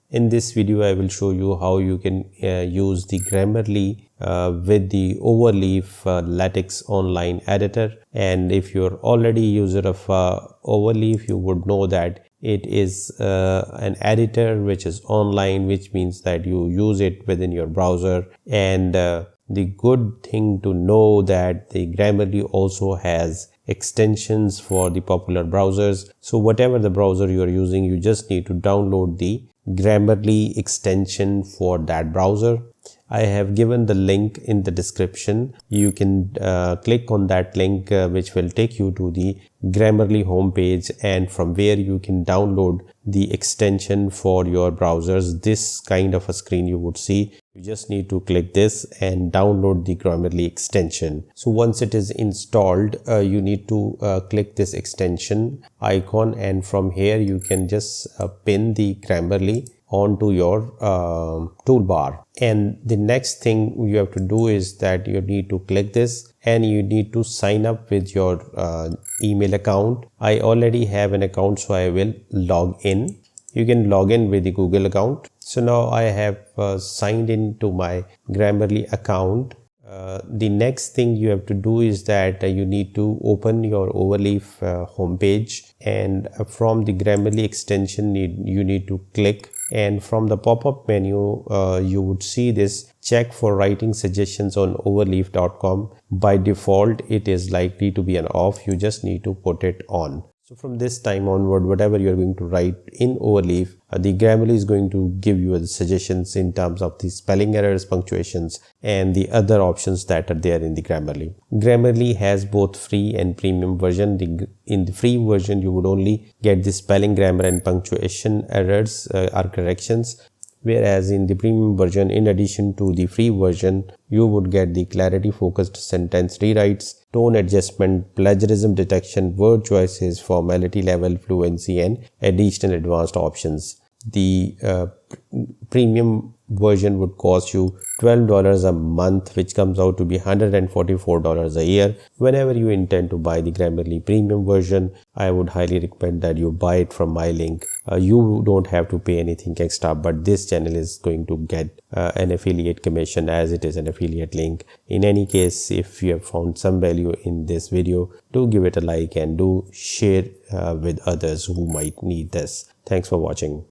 In this video I will show you how you can use the Grammarly with the Overleaf Latex online editor. And if you're already a user of Overleaf, you would know that it is an editor which is online, which means that you use it within your browser. And the good thing to know that the Grammarly also has extensions for the popular browsers. So whatever the browser you are using, you just need to download the Grammarly extension for that browser. I have given the link in the description. You can click on that link which will take you to the Grammarly homepage, and from where you can download the extension for your browsers. This kind of a screen you would see. You just need to click this and download the Grammarly extension. So once it is installed, you need to click this extension icon, and from here you can just pin the Grammarly onto your toolbar. And the next thing you have to do is that you need to click this and you need to sign up with your email account. I already have an account, so I will log in. You can log in with the Google account. So now I have signed in to my Grammarly account. The next thing you have to do is that you need to open your Overleaf homepage, and from the Grammarly extension you need to click, and from the pop-up menu you would see this check for writing suggestions on overleaf.com. By default it is likely to be an off. You just need to put it on. So from this time onward, whatever you're going to write in Overleaf, the Grammarly is going to give you the suggestions in terms of the spelling errors, punctuations, and the other options that are there in the Grammarly. Grammarly has both free and premium version. In the free version, you would only get the spelling, grammar, and punctuation errors or corrections. Whereas in the premium version, in addition to the free version, you would get the clarity focused sentence rewrites, tone adjustment, plagiarism detection, word choices, formality level, fluency, and additional advanced options. The premium version would cost you $12 a month, which comes out to be $144 a year. Whenever you intend to buy the Grammarly premium version, I would highly recommend that you buy it from my link. You don't have to pay anything extra, but this channel is going to get an affiliate commission as it is an affiliate link. In any case, if you have found some value in this video, do give it a like and do share with others who might need this. Thanks for watching.